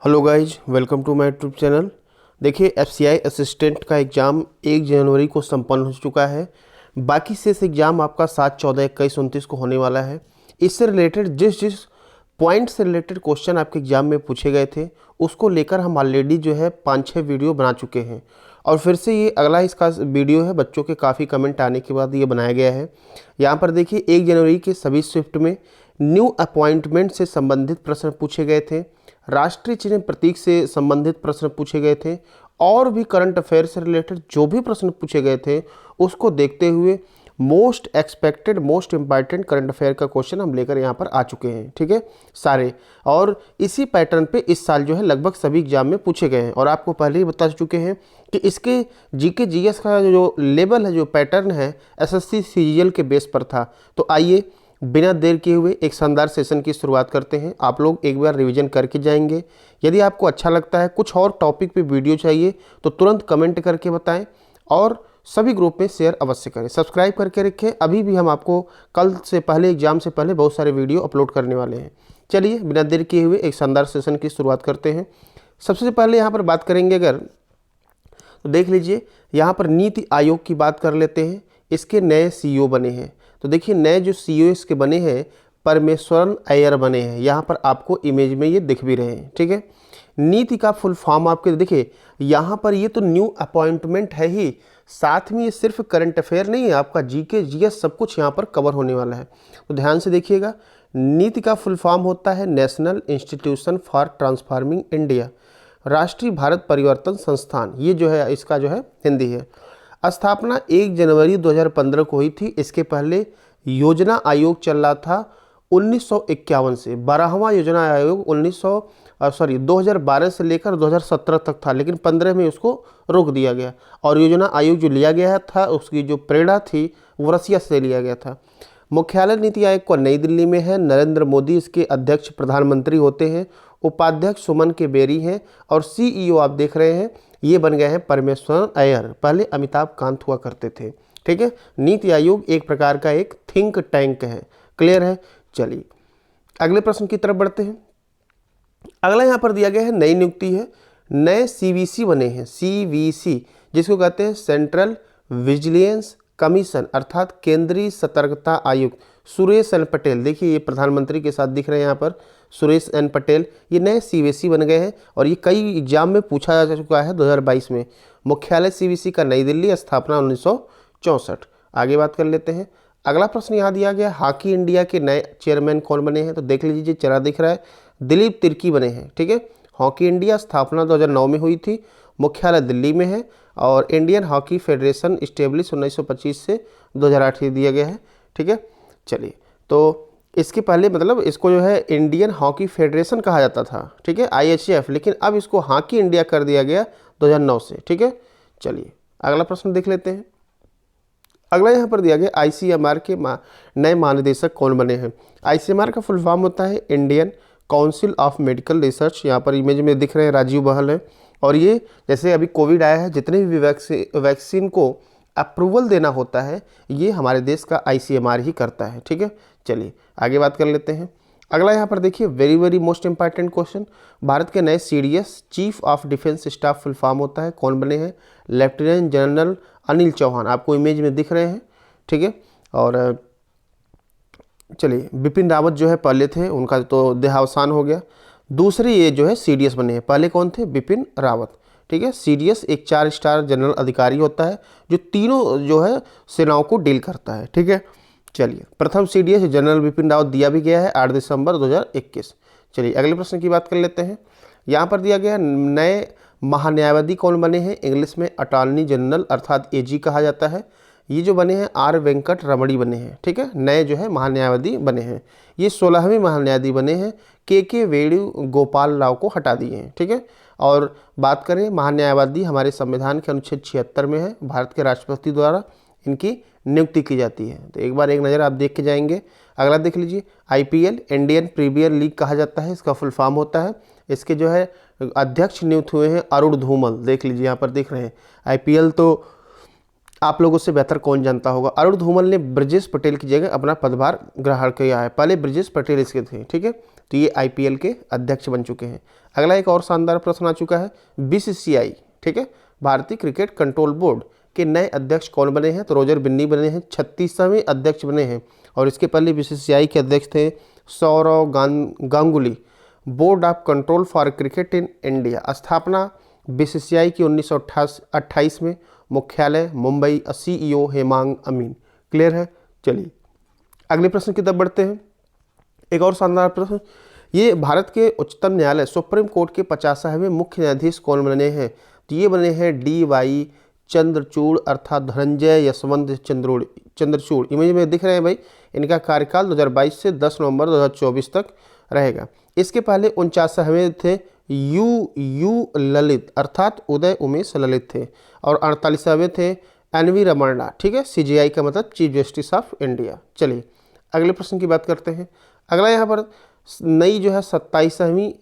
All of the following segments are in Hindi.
Hello guys, welcome to my YouTube channel. देखिए, एफसीआई असिस्टेंट का एग्ज़ाम 1 जनवरी को संपन्न हो चुका है। बाकी शेष एग्ज़ाम आपका 7, 14, 21, 29 को होने वाला है। इससे रिलेटेड जिस जिस पॉइंट से रिलेटेड क्वेश्चन आपके एग्ज़ाम में पूछे गए थे, उसको लेकर हम ऑलरेडी जो है 5-6 वीडियो बना चुके हैं। और फिर से ये अगला इसका वीडियो है, बच्चों के काफ़ी कमेंट आने के बाद ये बनाया गया है। यहाँ पर देखिए, 1 जनवरी के सभी शिफ्ट में न्यू अपॉइंटमेंट से संबंधित प्रश्न पूछे गए थे, राष्ट्रीय चिन्ह प्रतीक से संबंधित प्रश्न पूछे गए थे, और भी करंट अफेयर से रिलेटेड जो भी प्रश्न पूछे गए थे उसको देखते हुए most expected most important current affair का क्वेश्चन हम लेकर यहाँ पर आ चुके हैं। ठीक है, सारे। और इसी पैटर्न पे इस साल जो है लगभग सभी एग्जाम में पूछे गए हैं, और आपको पहले ही बता चुके हैं कि इसके जीके जीएस का जो लेवल है, जो पैटर्न है, एसएससी सीजीएल के बेस पर था। तो आइए बिना देर किए हुए एक शानदार सेशन की शुरुआत करते हैं। आप लोग एक बार रिवीजन करके जाएंगे। यदि आपको अच्छा लगता है, कुछ और टॉपिक पे वीडियो चाहिए, तो तुरंत कमेंट करके बताएं और सभी ग्रुप में शेयर अवश्य करें। सब्सक्राइब करके रखें। अभी भी हम आपको कल से पहले, एग्जाम से पहले बहुत सारे वीडियो अपलोड करने वाले हैं। चलिए बिना देर किए हुए एक शानदार सेशन की शुरुआत करते हैं। सबसे पहले यहाँ पर बात करेंगे अगर, तो देख लीजिए यहाँ पर नीति आयोग की बात कर लेते हैं। इसके नए सीईओ बने हैं। तो देखिए, नए जो सीईओ इसके बने हैं, परमेश्वरन अय्यर बने हैं। यहाँ पर आपको इमेज में ये दिख भी रहे हैं। ठीक है, नीति का फुल फॉर्म आपके देखिए यहाँ पर, ये तो न्यू अपॉइंटमेंट है ही, साथ में ये सिर्फ करंट अफेयर नहीं है, आपका जीके जीएस सब कुछ यहाँ पर कवर होने वाला है। तो ध्यान से देखिएगा, नीति का फुल फॉर्म होता है national institution for transforming India, राष्ट्रीय भारत परिवर्तन संस्थान। ये जो है इसका जो है हिंदी है। स्थापना 1 जनवरी 2015 को हुई थी। इसके पहले योजना आयोग चल रहा था 1951 से। 12वां योजना आयोग 2012 से लेकर 2017 तक था, लेकिन 15 में उसको रोक दिया गया। और योजना आयोग जो लिया गया था, उसकी जो प्रेरणा थी वो रसिया से लिया गया था। मुख्यालय नीति आयोग को नई दिल्ली में है। नरेंद्र मोदी इसके अध्यक्ष प्रधानमंत्री होते हैं। उपाध्यक्ष सुमन के बेरी हैं, और सीईओ आप देख रहे हैं ये बन गए हैं परमेश्वरन अय्यर। पहले अमिताभ कांत हुआ करते थे। ठीक है, नीति आयोग एक प्रकार का एक थिंक टैंक है। क्लियर है। चलिए अगले प्रश्न की तरफ बढ़ते हैं। अगला यहाँ पर दिया गया है, नई नियुक्ति है। नए सीवीसी बने हैं, सीवीसी, जिसको कहते हैं सेंट्रल विजिलेंस कमीशन, अर्थात केंद्रीय सतर्कता आयुक्त, सुरेश एन पटेल। देखिए ये प्रधानमंत्री के साथ दिख रहे हैं यहाँ पर, सुरेश एन पटेल। ये नए सीवीसी बन गए हैं, और ये कई एग्जाम में पूछा जा चुका है 2022 में। मुख्यालय सीवीसी का नई दिल्ली, स्थापना 1964। आगे बात कर लेते हैं। अगला प्रश्न यहाँ दिया गया, हॉकी इंडिया के नए चेयरमैन कौन बने हैं? तो देख लीजिए, चेहरा दिख रहा है, दिलीप तिर्की बने हैं। ठीक है, हॉकी इंडिया स्थापना 2009 में हुई थी, मुख्यालय दिल्ली में है, और इंडियन हॉकी फेडरेशन इस्टेब्लिश 1925 से 2008 दिया गया है। ठीक है, चलिए, तो इसके पहले मतलब इसको जो है इंडियन हॉकी फेडरेशन कहा जाता था। ठीक है, IHF, लेकिन अब इसको हॉकी इंडिया कर दिया गया 2009 से। ठीक है, चलिए अगला प्रश्न देख लेते हैं। अगला यहाँ पर दिया गया, ICMR के नए महानिदेशक कौन बने हैं? ICMR का फुल फॉर्म होता है Indian council of medical research. यहाँ पर इमेज में दिख रहे हैं राजीव बहल हैं। और ये जैसे अभी कोविड आया है, जितने भी वैक्सीन को अप्रूवल देना होता है, ये हमारे देश का ICMR ही करता है। ठीक है, चलिए आगे बात कर लेते हैं। अगला यहाँ पर देखिए, very very most important question, Bharat के नए CDS chief of defence staff full form होता है, कौन बने हैं? लेफ्टिनेंट जनरल अनिल चौहान, आपको इमेज में दिख रहे हैं। ठीक है, और चलिए बिपिन रावत जो है पहले थे, उनका तो देहावसान हो गया। दूसरे ये जो है CDS बने हैं, पहले कौन थे? बिपिन रावत। ठीक है, CDS एक 4 स्टार जनरल अधिकारी होता है, जो तीनों जो है सेनाओं को डील करता है। ठीक है, चलिए प्रथम CDS जनरल बिपिन रावत दिया भी गया है 8 दिसंबर 2021। चलिए अगले प्रश्न की बात कर लेते हैं। यहाँ पर दिया गया, नए महान्यायवादी कौन बने हैं? इंग्लिश में अटॉर्नी जनरल अर्थात AG कहा जाता है। ये जो बने हैं R वेंकट रमणी बने हैं। ठीक है, नए जो है महान्यायवादी बने हैं। ये 16वें महान्यायवादी बने हैं। KK वेणुगोपाल राव को हटा दिए हैं। ठीक है, और बात करें महान्यायवादी, हमारे संविधान के अनुच्छेद 76 में है, भारत के राष्ट्रपति द्वारा इनकी नियुक्ति की जाती है। तो एक बार एक नज़र आप देख के जाएंगे। अगला देख लीजिए, IPL इंडियन प्रीमियर लीग कहा जाता है, इसका फुल फॉर्म होता है। इसके जो है अध्यक्ष नियुक्त हुए हैं अरुण धूमल। देख लीजिए यहाँ पर दिख रहे हैं। IPL तो आप लोगों से बेहतर कौन जानता होगा। अरुण धूमल ने ब्रजेश पटेल की जगह अपना पदभार ग्रहण किया है। पहले ब्रजेश पटेल इसके थे। ठीक है, तो ये आईपीएल के अध्यक्ष बन चुके हैं। अगला एक और शानदार प्रश्न आ चुका है, बीसीसीआई, ठीक है, भारतीय क्रिकेट कंट्रोल बोर्ड के नए अध्यक्ष कौन बने हैं? तो रोजर बिन्नी बने हैं, 36वें अध्यक्ष बने हैं। और इसके पहले बीसीसीआई के अध्यक्ष थे Saurav Ganguly. Board of control for cricket in India, स्थापना बीसीसीआई की 1928 में, मुख्यालय मुंबई, सीईओ हेमांग अमीन। क्लियर है? चलिए अगले प्रश्न की तरफ बढ़ते हैं। एक और शानदार प्रश्न, ये भारत के उच्चतम न्यायालय सुप्रीम कोर्ट के 50वें मुख्य न्यायाधीश कौन बने हैं? तो ये बने हैं DY चंद्रचूड़ अर्थात धनंजय यशवंत चंद्रचूड़। इमेज में दिख रहे हैं भाई, इनका कार्यकाल 2022 से 10 नवंबर 2024 तक रहेगा। इसके पहले 49वें थे यू ललित अर्थात उदय उमेश ललित थे, और 48वें थे NV रमन्ना, ठीक है, CJI का मतलब चीफ जस्टिस ऑफ इंडिया। चलिए अगले प्रश्न की बात करते हैं। अगला यहाँ पर नई जो है 27वीं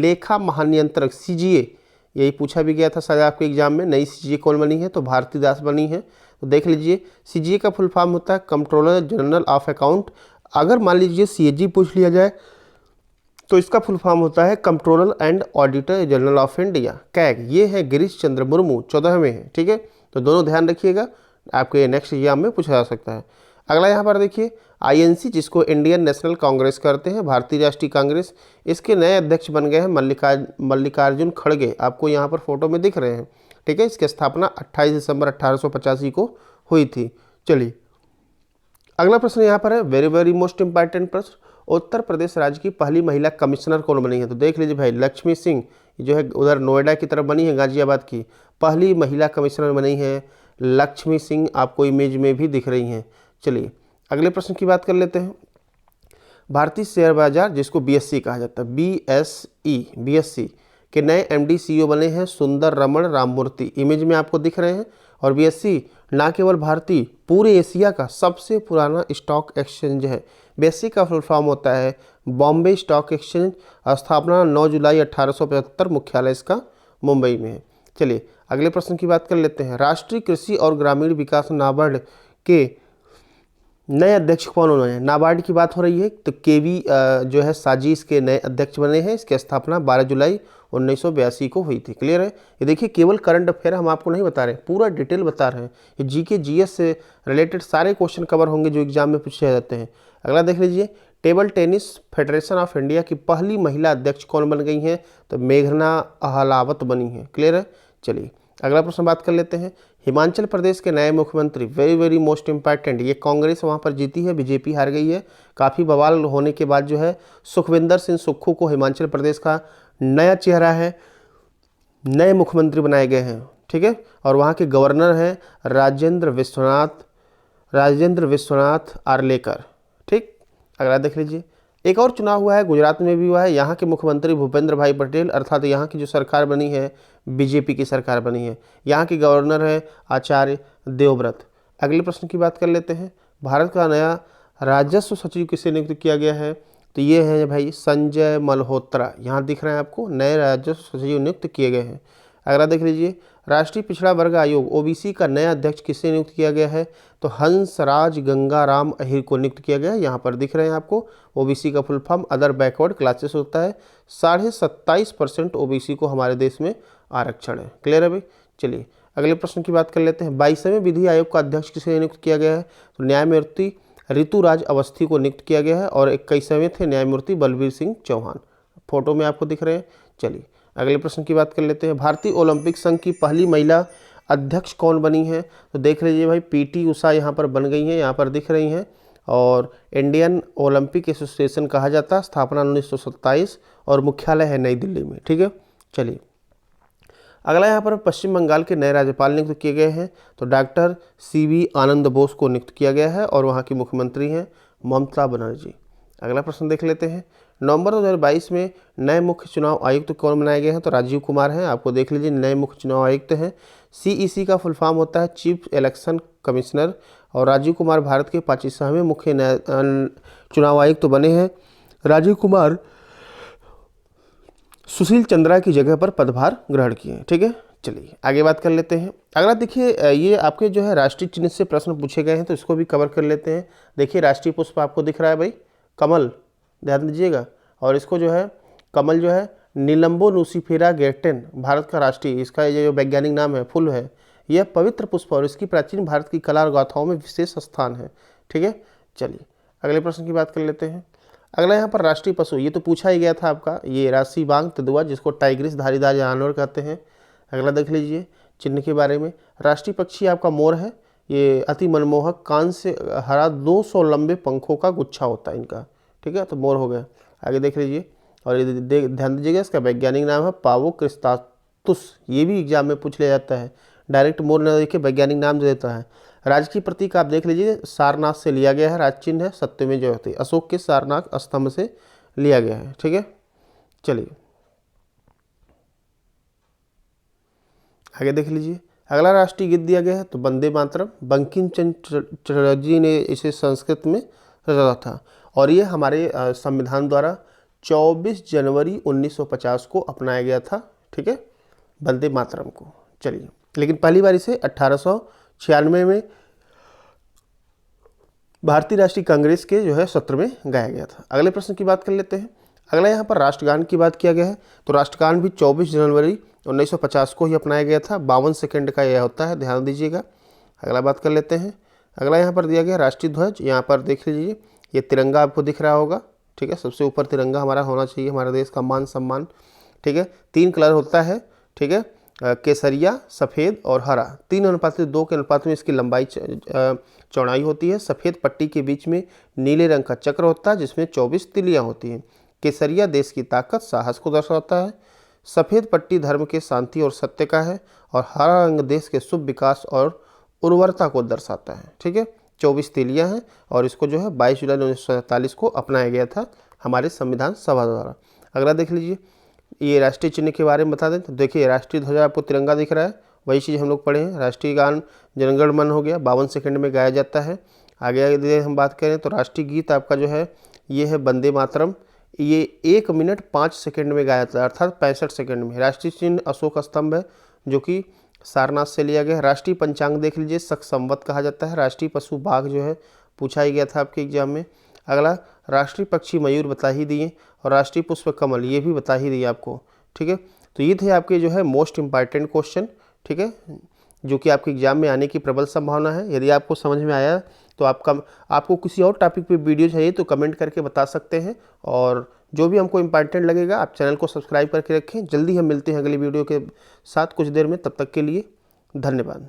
लेखा महानियंत्रक CGA, यही पूछा भी गया था शायद आपके एग्जाम में, नई CGA कौन बनी है? तो भारती दास बनी है। तो देख लीजिए, CGA का फुल फॉर्म होता है कंट्रोलर जनरल ऑफ अकाउंट। अगर मान लीजिए CAG पूछ लिया जाए तो इसका फुल फॉर्म होता है controller and auditor general of India, CAG. ये है गिरीश चंद्र मुर्मू, 14वें हैं, ठीक है। तो दोनों ध्यान रखिएगा, आपके नेक्स्ट एग्जाम में पूछा जा सकता है। अगला यहाँ पर देखिए INC, जिसको इंडियन नेशनल कांग्रेस करते हैं, भारतीय राष्ट्रीय कांग्रेस, इसके नए अध्यक्ष बन गए हैं मल्लिकार्जुन खड़गे। आपको यहाँ पर फोटो में दिख रहे हैं, ठीक है। इसकी स्थापना 28 दिसंबर 1885 को हुई थी। चलिए अगला प्रश्न यहाँ पर है, वेरी वेरी मोस्ट इंपॉर्टेंट प्रश्न, उत्तर प्रदेश राज्य की पहली महिला कमिश्नर कौन बनी है? तो देख लीजिए भाई, लक्ष्मी सिंह जो है उधर नोएडा की तरफ बनी है, गाजियाबाद की पहली महिला कमिश्नर बनी है लक्ष्मी सिंह, आपको इमेज में भी दिख रही हैं। चलिए अगले प्रश्न की बात कर लेते हैं। भारतीय शेयर बाजार, जिसको BSE कहा जाता है, BSE के नए MD CEO बने हैं सुंदर रमण राममूर्ति, इमेज में आपको दिख रहे हैं। और BSE ना केवल भारतीय, पूरे एशिया का सबसे पुराना स्टॉक एक्सचेंज है। BSE का फुल फॉर्म होता है बॉम्बे स्टॉक एक्सचेंज, स्थापना 9 जुलाई 1875, मुख्यालय इसका मुंबई में है। चलिए अगले प्रश्न की बात कर लेते हैं। राष्ट्रीय कृषि और ग्रामीण विकास नाबार्ड के नए अध्यक्ष कौन होने हैं? नाबार्ड की बात हो रही है, तो KV जो है साजी इसके नए अध्यक्ष बने हैं। इसकी स्थापना 12 जुलाई 1982 को हुई थी। क्लियर है? ये देखिए, केवल करंट अफेयर हम आपको नहीं बता रहे, पूरा डिटेल बता रहे हैं। ये GK GS से रिलेटेड सारे क्वेश्चन कवर होंगे जो एग्जाम में पूछे जाते हैं। अगला देख लीजिए, table tennis federation of India की पहली महिला अध्यक्ष कौन बन गई हैं? तो मेघना अहलावत बनी है। क्लियर है? चलिए अगला प्रश्न बात कर लेते हैं। हिमाचल प्रदेश के नए मुख्यमंत्री, वेरी वेरी मोस्ट इंपॉर्टेंट, ये कांग्रेस वहाँ पर जीती है, BJP हार गई है। काफ़ी बवाल होने के बाद जो है सुखविंदर सिंह सुक्खू को हिमाचल प्रदेश का नया चेहरा है, नए मुख्यमंत्री बनाए गए हैं, ठीक है। और वहाँ के गवर्नर हैं राजेंद्र विश्वनाथ आर्लेकर, ठीक। अगला देख लीजिए, एक और चुनाव हुआ है, गुजरात में भी हुआ है। यहाँ के मुख्यमंत्री भूपेंद्र भाई पटेल, अर्थात यहाँ की जो सरकार बनी है BJP की सरकार बनी है। यहाँ के गवर्नर है आचार्य देवव्रत। अगले प्रश्न की बात कर लेते हैं। भारत का नया राजस्व सचिव किसे नियुक्त किया गया है? तो ये है भाई संजय मल्होत्रा, यहाँ दिख रहे हैं आपको, नए राजस्व सचिव नियुक्त किए गए हैं। अगला देख लीजिए, राष्ट्रीय पिछड़ा वर्ग आयोग OBC का नया अध्यक्ष किसे नियुक्त किया गया है? तो हंसराज गंगाराम अहिर को नियुक्त किया गया है। यहाँ पर दिख रहे हैं आपको, OBC का full form other backward classes होता है। 27.5% OBC को हमारे देश में आरक्षण है। क्लियर है भाई? चलिए अगले प्रश्न की बात कर लेते हैं। 22वें विधि आयोग का अध्यक्ष किसे नियुक्त किया गया है? तो न्यायमूर्ति ऋतुराज अवस्थी को नियुक्त किया गया है। और 21वें थे न्यायमूर्ति बलबीर सिंह चौहान, फोटो में आपको दिख रहे हैं। चलिए अगले प्रश्न की बात कर लेते हैं। भारतीय ओलंपिक संघ की पहली महिला अध्यक्ष कौन बनी है? तो देख लीजिए भाई, PT उषा यहाँ पर बन गई हैं, यहाँ पर दिख रही हैं। और इंडियन ओलंपिक एसोसिएशन कहा जाता है, स्थापना 1927, और मुख्यालय है नई दिल्ली में, ठीक है। चलिए अगला यहाँ पर पश्चिम बंगाल के नए राज्यपाल नियुक्त किए गए हैं। तो डॉक्टर CV आनंद बोस को नियुक्त किया गया है, और वहाँ की मुख्यमंत्री हैं ममता बनर्जी। अगला प्रश्न देख लेते हैं। नवंबर 2022 में नए मुख्य चुनाव आयुक्त कौन बनाए गए हैं? तो राजीव कुमार हैं, आपको देख लीजिए, नए मुख्य चुनाव आयुक्त हैं। CEC का फुल फॉर्म होता है चीफ इलेक्शन कमिश्नर, और राजीव कुमार भारत के 25वें मुख्य चुनाव आयुक्त बने हैं। राजीव कुमार सुशील चंद्रा की जगह पर पदभार ग्रहण किए, ठीक है। चलिए आगे बात कर लेते हैं। अगला देखिए, ये आपके जो है राष्ट्रीय चिन्ह से प्रश्न पूछे गए हैं, तो इसको भी कवर कर लेते हैं। देखिए राष्ट्रीय पुष्प आपको दिख रहा है भाई, कमल, ध्यान दीजिएगा। और इसको जो है कमल जो है नीलम्बो नुसिफेरा गेर्टेन भारत का राष्ट्रीय, इसका ये जो वैज्ञानिक नाम है, फूल है, यह पवित्र पुष्प और इसकी प्राचीन भारत की कला और गाथाओं में विशेष स्थान है। ठीक है, चलिए अगले प्रश्न की बात कर लेते हैं। अगला यहाँ पर राष्ट्रीय पशु, ये तो पूछा ही गया था आपका, ये राशि बांग तेंदुआ जिसको टाइग्रिस धारीदार जानवर कहते हैं। अगला देख लीजिए चिन्ह के बारे में। राष्ट्रीय पक्षी आपका मोर है, ये अति मनमोहक कान से हरा 200 लंबे पंखों का गुच्छा होता है इनका। ठीक है, तो मोर हो गया। आगे देख लीजिए, और ये ध्यान दीजिएगा, इसका वैज्ञानिक नाम है पावो क्रिस्टातुस, ये भी एग्जाम में पूछ लिया जाता है, डायरेक्ट मोर न देखे वैज्ञानिक नाम दे देता है। राजकीय प्रतीक आप देख लीजिए, सारनाथ से लिया गया है, राज चिन्ह है सत्यमेव जयते, अशोक के सारनाथ स्तंभ से लिया गया है। ठीक है, चलिए आगे देख लीजिए। अगला राष्ट्रीय गीत दिया गया है तो वंदे मातरम, बंकिम चंद्र चटर्जी ने इसे संस्कृत में रचा था, और ये हमारे संविधान द्वारा 24 जनवरी 1950 को अपनाया गया था। ठीक है, वंदे मातरम को। चलिए, लेकिन पहली बार इसे 1896 में भारतीय राष्ट्रीय कांग्रेस के जो है सत्र में गाया गया था। अगले प्रश्न की बात कर लेते हैं। अगला यहाँ पर राष्ट्रगान की बात किया गया है, तो राष्ट्रगान भी 24 जनवरी 1950 को ही अपनाया गया था। 52 सेकंड का यह होता है, ध्यान दीजिएगा। अगला बात कर लेते हैं। अगला यहाँ पर दिया गया राष्ट्रीय ध्वज, यहाँ पर देख लीजिए, ये तिरंगा आपको दिख रहा होगा। ठीक है, सबसे ऊपर तिरंगा हमारा होना चाहिए, हमारे देश का मान सम्मान। ठीक है, 3 कलर होता है। ठीक है, केसरिया, सफ़ेद और हरा, 3:2 के अनुपात में इसकी लंबाई चौड़ाई होती है। सफ़ेद पट्टी के बीच में नीले रंग का चक्र होता है जिसमें 24 तिलियाँ होती हैं। केसरिया देश की ताकत, साहस को दर्शाता है। सफ़ेद पट्टी धर्म के शांति और सत्य का है, और हरा रंग देश के शुभ विकास और उर्वरता को दर्शाता है। ठीक है, 24 तिलियाँ हैं, और इसको जो है 22 जुलाई 1947 को अपनाया गया था हमारे संविधान सभा द्वारा। अगला देख लीजिए, ये राष्ट्रीय चिन्ह के बारे में बता दें तो देखिए, राष्ट्रीय ध्वज आपको तिरंगा दिख रहा है, वही चीज़ हम लोग पढ़े हैं। राष्ट्रीय गान जनगण मन हो गया, 52 सेकंड में गाया जाता है। आगे हम बात करें तो राष्ट्रीय गीत आपका जो है ये है वंदे मातरम, ये 1 मिनट 5 सेकंड में गाया जाता है, अर्थात 65 सेकंड में। राष्ट्रीय चिन्ह अशोक स्तंभ है जो कि सारनाथ से लिया गया है। राष्ट्रीय पंचांग देख लीजिए, शक संवत कहा जाता है। राष्ट्रीय पशु बाघ जो है पूछा ही गया था आपके एग्जाम में। अगला राष्ट्रीय पक्षी मयूर बता ही दिए, और राष्ट्रीय पुष्प कमल ये भी बता ही दिए आपको। ठीक है, तो ये थे आपके जो है मोस्ट इम्पॉर्टेंट क्वेश्चन। ठीक है, जो कि आपके एग्जाम में आने की प्रबल संभावना है। यदि आपको समझ में आया तो आपको किसी और टॉपिक पे वीडियो चाहिए तो कमेंट करके बता सकते हैं, और जो भी हमको इम्पॉर्टेंट लगेगा आप चैनल को सब्सक्राइब करके रखें। जल्दी हम मिलते हैं अगली वीडियो के साथ कुछ देर में, तब तक के लिए धन्यवाद।